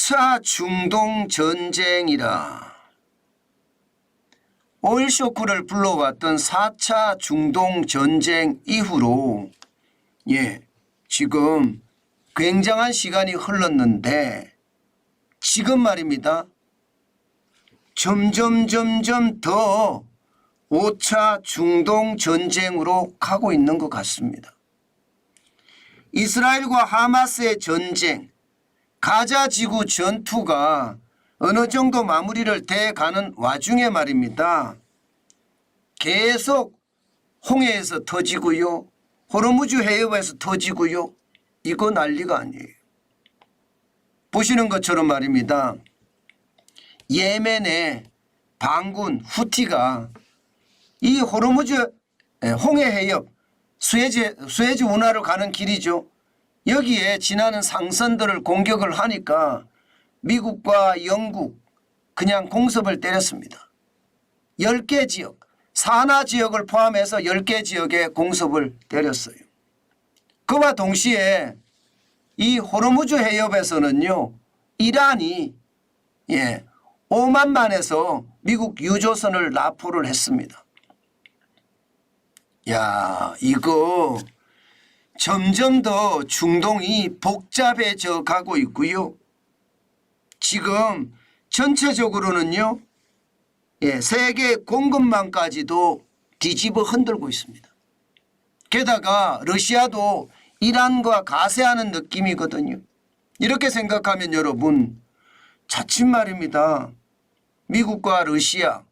5차 중동 전쟁이라 오일 쇼크를 불러왔던 4차 중동 전쟁 이후로 지금 굉장한 시간이 흘렀는데 지금 말입니다. 점점 더 5차 중동 전쟁으로 가고 있는 것 같습니다. 이스라엘과 하마스의 전쟁, 가자 지구 전투가 어느 정도 마무리를 돼가는 와중에 말입니다. 계속 홍해에서 터지고요. 호르무즈 해협에서 터지고요. 이거 난리가 아니에요. 보시는 것처럼 말입니다. 예멘의 반군 후티가 이 호르무즈 홍해 해협 수에즈 운하로 가는 길이죠. 여기에 지나는 상선들을 공격을 하니까 미국과 영국 그냥 공습을 때렸습니다. 10개 지역, 산하 지역을 포함해서 10개 지역에 공습을 때렸어요. 그와 동시에 이 호르무즈 해협에서는요. 이란이 오만만에서 미국 유조선을 납포를 했습니다. 야, 이거 점점 더 중동이 복잡해져 가고 있고요. 지금 전체적으로는요. 세계 공급망까지도 뒤집어 흔들고 있습니다. 게다가 러시아도 이란과 가세하는 느낌이거든요. 이렇게 생각하면 여러분 자칫 말입니다. 미국과 러시아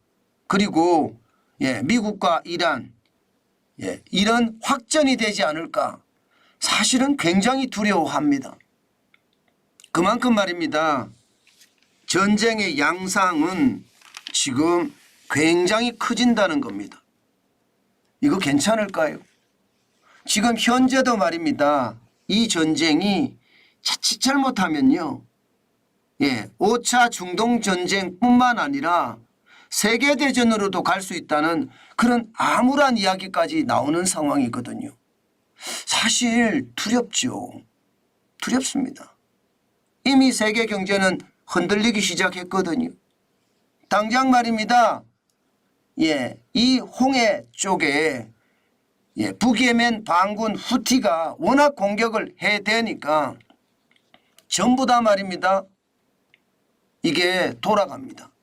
그리고 미국과 이란 이런 확전이 되지 않을까 사실은 굉장히 두려워합니다. 그만큼 말입니다. 전쟁의 양상은 지금 굉장히 커진다는 겁니다. 이거 괜찮을까요? 지금 현재도 말입니다. 이 전쟁이 자칫 잘못하면요. 5차 중동 전쟁뿐만 아니라 세계대전으로도 갈 수 있다는 그런 암울한 이야기까지 나오는 상황이거든요. 사실 두렵죠. 두렵습니다. 이미 세계 경제는 흔들리기 시작했거든요. 당장 말입니다. 이 홍해 쪽에 북예멘 반군 후티가 워낙 공격을 해대니까 전부 다 말입니다. 이게 돌아갑니다.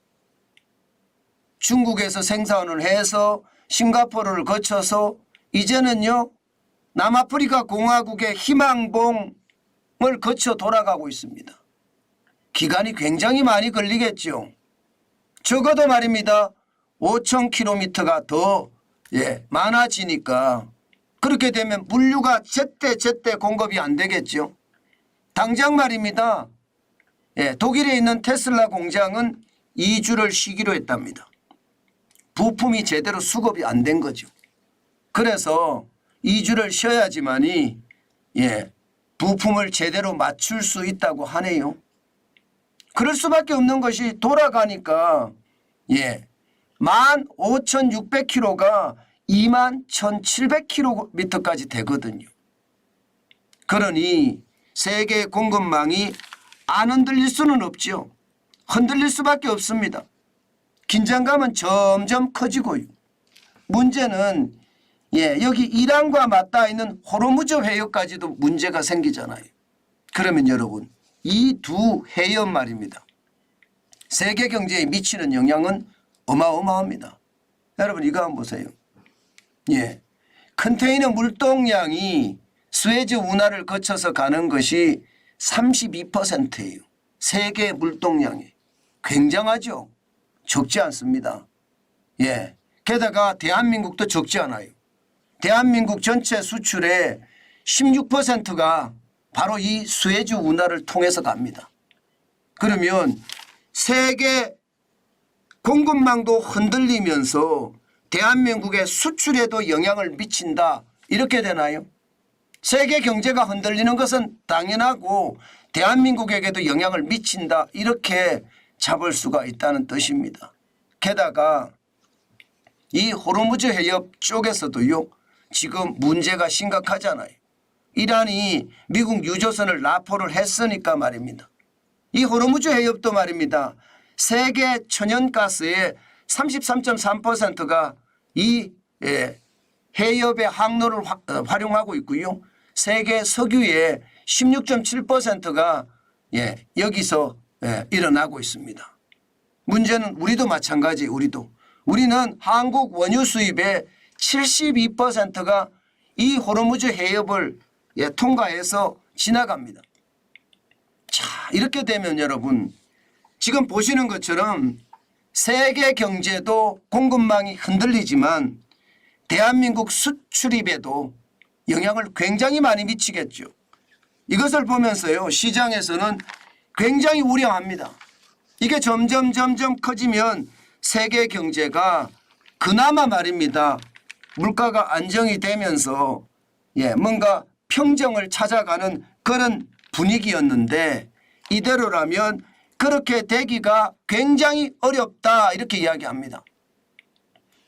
중국에서 생산을 해서 싱가포르를 거쳐서 이제는요. 남아프리카 공화국의 희망봉을 거쳐 돌아가고 있습니다. 기간이 굉장히 많이 걸리겠죠. 적어도 말입니다. 5,000km가 더 많아지니까 그렇게 되면 물류가 제때 공급이 안 되겠죠. 당장 말입니다. 독일에 있는 테슬라 공장은 2주를 쉬기로 했답니다. 부품이 제대로 수급이 안 된 거죠. 그래서 2주를 쉬어야지만이 부품을 제대로 맞출 수 있다고 하네요. 그럴 수밖에 없는 것이 돌아가니까 15,600km가 21,700km까지 되거든요. 그러니 세계 공급망이 안 흔들릴 수는 없죠. 흔들릴 수밖에 없습니다. 긴장감은 점점 커지고요. 문제는 여기 이란과 맞닿아 있는 호르무즈 해협까지도 문제가 생기잖아요. 그러면 여러분 이 두 해협 말입니다. 세계 경제에 미치는 영향은 어마어마합니다. 여러분 이거 한번 보세요. 컨테이너 물동량이 수에즈 운하를 거쳐서 가는 것이 32%예요. 세계 물동량이. 굉장하죠. 적지 않습니다. 게다가 대한민국도 적지 않아요. 대한민국 전체 수출의 16%가 바로 이 수에즈 운하를 통해서 갑니다. 그러면 세계 공급망도 흔들리면서 대한민국의 수출에도 영향을 미친다. 이렇게 되나요? 세계 경제가 흔들리는 것은 당연하고 대한민국에게도 영향을 미친다. 이렇게 잡을 수가 있다는 뜻입니다. 게다가 이 호르무즈 해협 쪽에서도요. 지금 문제가 심각하잖아요. 이란이 미국 유조선을 납포를 했으니까 말입니다. 이 호르무즈 해협도 말입니다. 세계 천연가스의 33.3%가 이 해협의 항로를 활용하고 있고요. 세계 석유의 16.7%가 여기서 일어나고 있습니다. 문제는 우리도 마찬가지. 우리는 한국 원유 수입의 72%가 이 호르무즈 해협을 통과해서 지나갑니다. 자, 이렇게 되면 여러분 지금 보시는 것처럼 세계 경제도 공급망이 흔들리지만 대한민국 수출입에도 영향을 굉장히 많이 미치겠죠. 이것을 보면서요, 시장에서는 굉장히 우려합니다. 이게 점점 커지면 세계 경제가 그나마 말입니다. 물가가 안정이 되면서 뭔가 평정을 찾아가는 그런 분위기였는데 이대로라면 그렇게 되기가 굉장히 어렵다 이렇게 이야기합니다.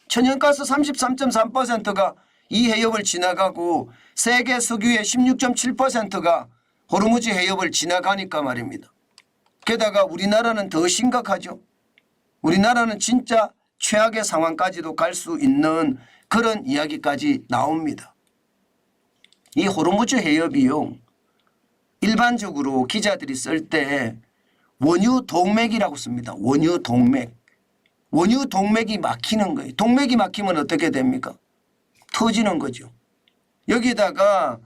천연가스 33.3%가 이 해협을 지나가고 세계 석유의 16.7%가 호르무즈 해협을 지나가니까 말입니다. 게다가 우리나라는 더 심각하죠. 우리나라는 진짜 최악의 상황까지도 갈 수 있는 그런 이야기까지 나옵니다. 이 호르무즈 해협이요, 일반적으로 기자들이 쓸 때 원유 동맥이라고 씁니다. 원유 동맥. 원유 동맥이 막히는 거예요. 동맥이 막히면 어떻게 됩니까? 터지는 거죠. 여기다가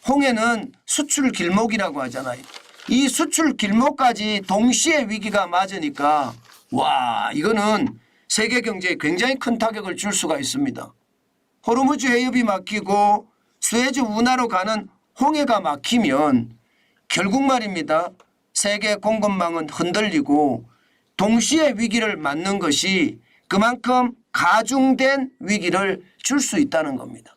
홍해는 수출 길목이라고 하잖아요. 이 수출 길목까지 동시에 위기가 맞으니까 와, 이거는 세계 경제에 굉장히 큰 타격을 줄 수가 있습니다. 호르무즈 해협이 막히고 수에즈 운하로 가는 홍해가 막히면 결국 말입니다. 세계 공급망은 흔들리고 동시에 위기를 맞는 것이 그만큼 가중된 위기를 줄 수 있다는 겁니다.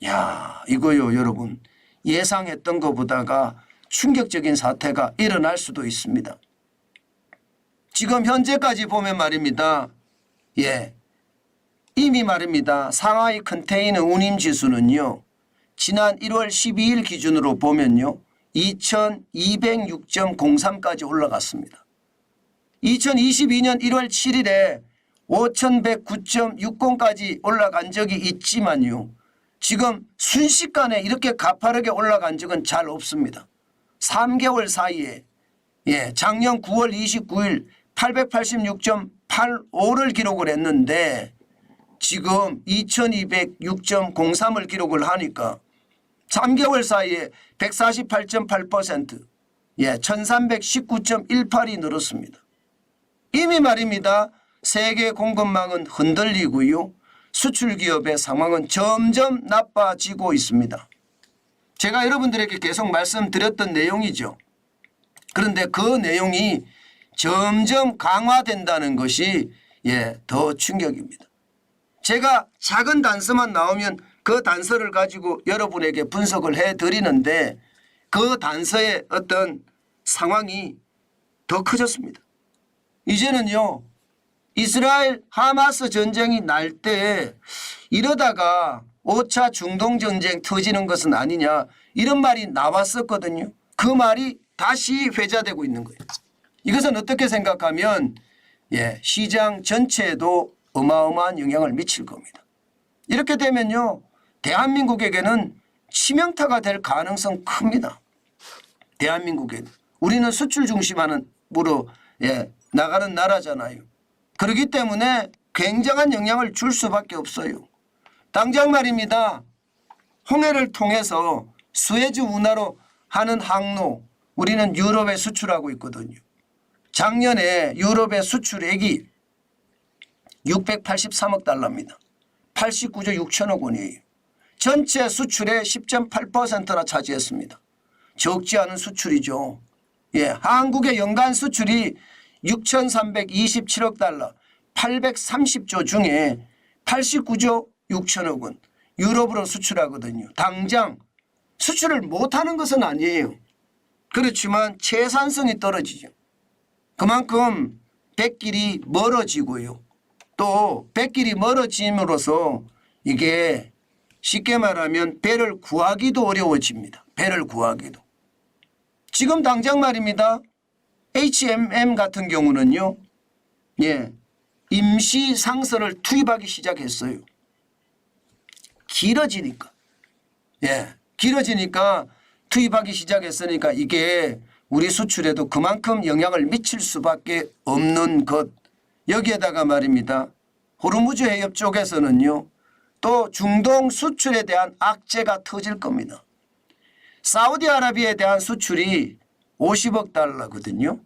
야, 이거요 여러분, 예상했던 것보다가 충격적인 사태가 일어날 수도 있습니다. 지금 현재까지 보면 말입니다. 이미 말입니다. 상하이 컨테이너 운임 지수는요, 지난 1월 12일 기준으로 보면요 2206.03까지 올라갔습니다. 2022년 1월 7일에 5109.60까지 올라간 적이 있지만요, 지금 순식간에 이렇게 가파르게 올라간 적은 잘 없습니다. 3개월 사이에 작년 9월 29일 886.85를 기록을 했는데 지금 2206.03을 기록을 하니까 3개월 사이에 148.8%, 1319.18이 늘었습니다. 이미 말입니다. 세계 공급망은 흔들리고요, 수출 기업의 상황은 점점 나빠지고 있습니다. 제가 여러분들에게 계속 말씀드렸던 내용이죠. 그런데 그 내용이 점점 강화된다는 것이 더 충격입니다. 제가 작은 단서만 나오면 그 단서를 가지고 여러분에게 분석을 해드리는데 그 단서의 어떤 상황이 더 커졌습니다. 이제는요, 이스라엘 하마스 전쟁이 날 때 이러다가 5차 중동 전쟁 터지는 것은 아니냐 이런 말이 나왔었거든요. 그 말이 다시 회자되고 있는 거예요. 이것은 어떻게 생각하면 시장 전체에도 어마어마한 영향을 미칠 겁니다. 이렇게 되면요, 대한민국에게는 치명타가 될 가능성 큽니다. 대한민국에는. 우리는 수출 중심으로 나가는 나라잖아요. 그렇기 때문에 굉장한 영향을 줄 수밖에 없어요. 당장 말입니다. 홍해를 통해서 수에즈 운하로 하는 항로, 우리는 유럽에 수출하고 있거든요. 작년에 유럽의 수출액이 683억 달러입니다. 89조 6천억 원이에요. 전체 수출의 10.8%나 차지했습니다. 적지 않은 수출이죠. 한국의 연간 수출이 6,327억 달러, 830조 중에 89조 6천억 원 유럽으로 수출하거든요. 당장 수출을 못하는 것은 아니에요. 그렇지만 채산성이 떨어지죠. 그만큼 백길이 멀어지고요. 또 백길이 멀어짐으로써 이게 쉽게 말하면 배를 구하기도 어려워집니다. 배를 구하기도. 지금 당장 말입니다. HMM 같은 경우는요. 예, 임시 상선을 투입하기 시작했어요. 길어지니까. 예, 길어지니까 투입하기 시작했으니까 이게 우리 수출에도 그만큼 영향을 미칠 수밖에 없는 것. 여기에다가 말입니다. 호르무즈 해협 쪽에서는요. 또 중동 수출에 대한 악재가 터질 겁니다. 사우디아라비아에 대한 수출이 50억 달러거든요.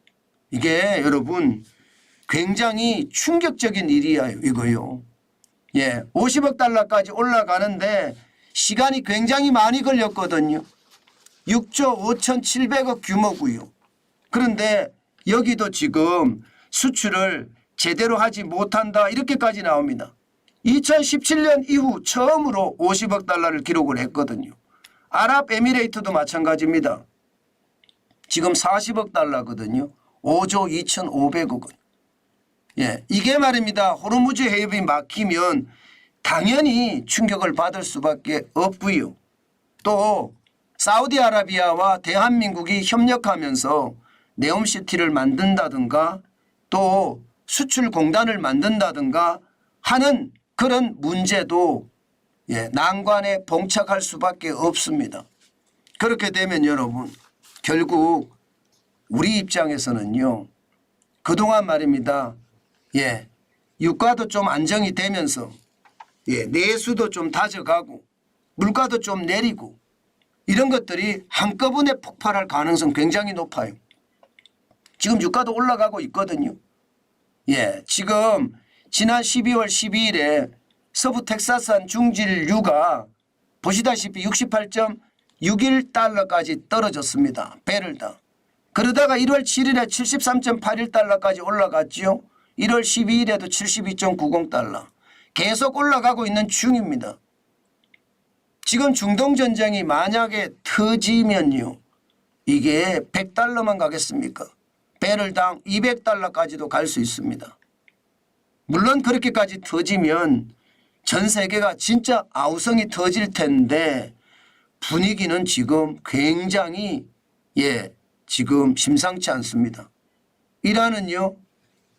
이게 여러분 굉장히 충격적인 일이야 이거요. 예, 50억 달러까지 올라가는데 시간이 굉장히 많이 걸렸거든요. 6조 5,700억 규모고요. 그런데 여기도 지금 수출을 제대로 하지 못한다 이렇게까지 나옵니다. 2017년 이후 처음으로 50억 달러를 기록을 했거든요. 아랍에미레이트도 마찬가지입니다. 지금 40억 달러거든요. 5조 2,500억 원. 예, 이게 말입니다. 호르무즈 해협이 막히면 당연히 충격을 받을 수밖에 없고요. 또 사우디아라비아와 대한민국이 협력하면서 네옴시티를 만든다든가 또 수출공단을 만든다든가 하는 그런 문제도 예, 난관에 봉착할 수밖에 없습니다. 그렇게 되면 여러분 결국 우리 입장에서는요. 그동안 말입니다. 예, 유가도 좀 안정이 되면서 예, 내수도 좀 다져가고 물가도 좀 내리고 이런 것들이 한꺼번에 폭발할 가능성 굉장히 높아요. 지금 유가도 올라가고 있거든요. 예, 지금 지난 12월 12일에 서부 텍사스산 중질유가 보시다시피 68.61달러까지 떨어졌습니다. 배럴당. 그러다가 1월 7일에 73.81달러까지 올라갔죠. 1월 12일에도 72.90달러. 계속 올라가고 있는 중입니다. 지금 중동전쟁이 만약에 터지면요. 이게 100달러만 가겠습니까? 배럴당 200달러까지도 갈 수 있습니다. 물론 그렇게까지 터지면 전 세계가 진짜 아우성이 터질 텐데 분위기는 지금 굉장히 지금 심상치 않습니다. 이란은요.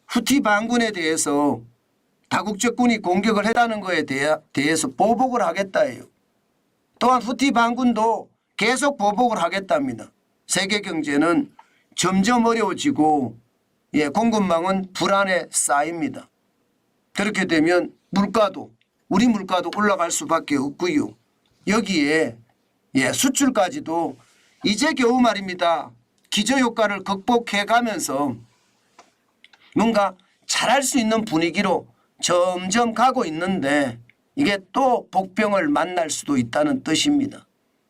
후티 반군에 대해서 다국적군이 공격을 했다는 것에 대해서 보복을 하겠다예요. 또한 후티 반군도 계속 보복을 하겠답니다. 세계 경제는 점점 어려워지고 공급망은 불안에 쌓입니다. 그렇게 되면 물가도 우리 물가도 올라갈 수밖에 없고요. 여기에 수출까지도 이제 겨우 말입니다. 기저효과를 극복해가면서 뭔가 잘할 수 있는 분위기로 점점 가고 있는데 이게 또 복병을 만날 수도 있다는 뜻입니다.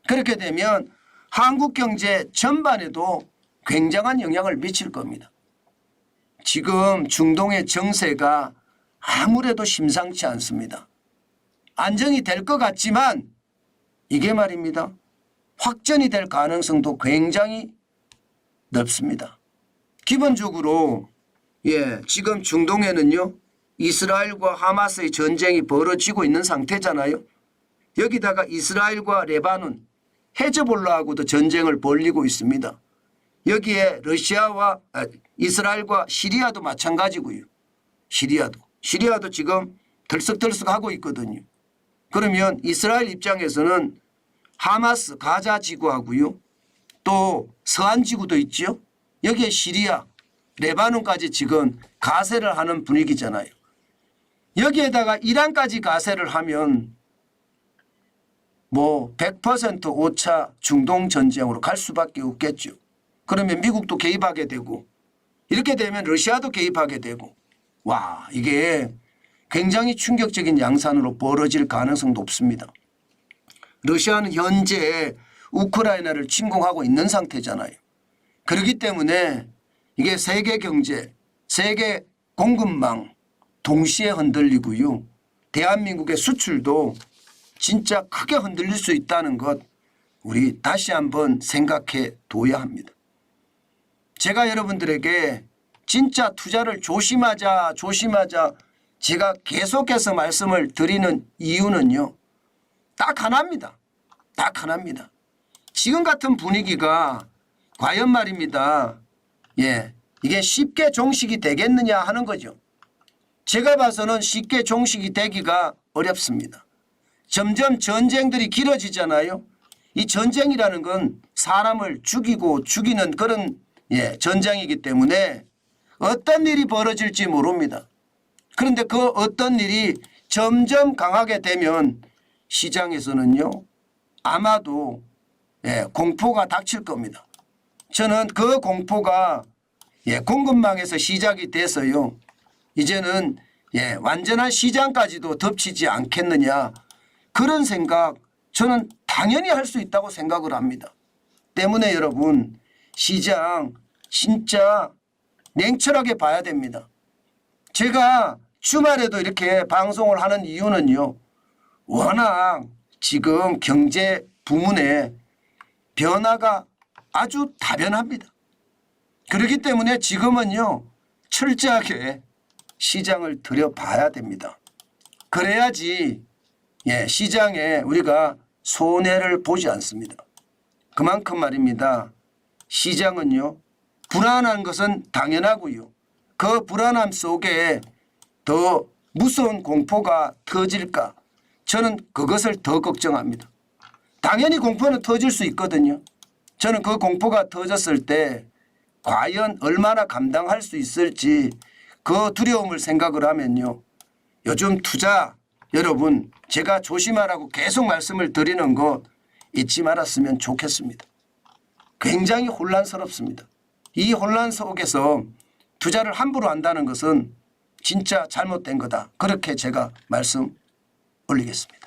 그렇게 되면 한국 경제 전반에도 굉장한 영향을 미칠 겁니다. 지금 중동의 정세가 아무래도 심상치 않습니다. 안정이 될 것 같지만 이게 말입니다. 확전이 될 가능성도 굉장히 넓습니다. 기본적으로 지금 중동에는요. 이스라엘과 하마스의 전쟁이 벌어지고 있는 상태잖아요. 여기다가 이스라엘과 레바논, 헤즈볼라하고도 전쟁을 벌이고 있습니다. 여기에 러시아와 이스라엘과 시리아도 마찬가지고요. 시리아도 지금 덜썩덜썩하고 있거든요. 그러면 이스라엘 입장에서는 하마스 가자 지구하고요. 또 서한 지구도 있죠. 여기에 시리아, 레바논까지 지금 가세를 하는 분위기잖아요. 여기에다가 이란까지 가세를 하면 뭐 100% 5차 중동 전쟁으로 갈 수밖에 없겠죠. 그러면 미국도 개입하게 되고 이렇게 되면 러시아도 개입하게 되고 와 이게 굉장히 충격적인 양상으로 벌어질 가능성 높습니다. 러시아는 현재 우크라이나를 침공하고 있는 상태잖아요. 그렇기 때문에 이게 세계 경제, 세계 공급망 동시에 흔들리고요. 대한민국의 수출도 진짜 크게 흔들릴 수 있다는 것 우리 다시 한번 생각해 둬야 합니다. 제가 여러분들에게 진짜 투자를 조심하자 제가 계속해서 말씀을 드리는 이유는요. 딱 하나입니다. 지금 같은 분위기가 과연 말입니다. 이게 쉽게 종식이 되겠느냐 하는 거죠. 제가 봐서는 쉽게 종식이 되기가 어렵습니다. 점점 전쟁들이 길어지잖아요. 이 전쟁이라는 건 사람을 죽이고 죽이는 그런 전쟁이기 때문에 어떤 일이 벌어질지 모릅니다. 그런데 그 어떤 일이 점점 강하게 되면 시장에서는요 아마도 공포가 닥칠 겁니다. 저는 그 공포가 공급망에서 시작이 돼서요 이제는 완전한 시장까지도 덮치지 않겠느냐 그런 생각 저는 당연히 할 수 있다고 생각을 합니다. 때문에 여러분 시장 진짜 냉철하게 봐야 됩니다. 제가 주말에도 이렇게 방송을 하는 이유는요. 워낙 지금 경제 부문에 변화가 아주 다변합니다. 그렇기 때문에 지금은요. 철저하게 시장을 들여봐야 됩니다. 그래야지 시장에 우리가 손해를 보지 않습니다. 그만큼 말입니다. 시장은요. 불안한 것은 당연하고요. 그 불안함 속에 더 무서운 공포가 터질까? 저는 그것을 더 걱정합니다. 당연히 공포는 터질 수 있거든요. 저는 그 공포가 터졌을 때 과연 얼마나 감당할 수 있을지 그 두려움을 생각을 하면요. 요즘 투자 여러분 제가 조심하라고 계속 말씀을 드리는 거 잊지 말았으면 좋겠습니다. 굉장히 혼란스럽습니다. 이 혼란 속에서 투자를 함부로 한다는 것은 진짜 잘못된 거다. 그렇게 제가 말씀 올리겠습니다.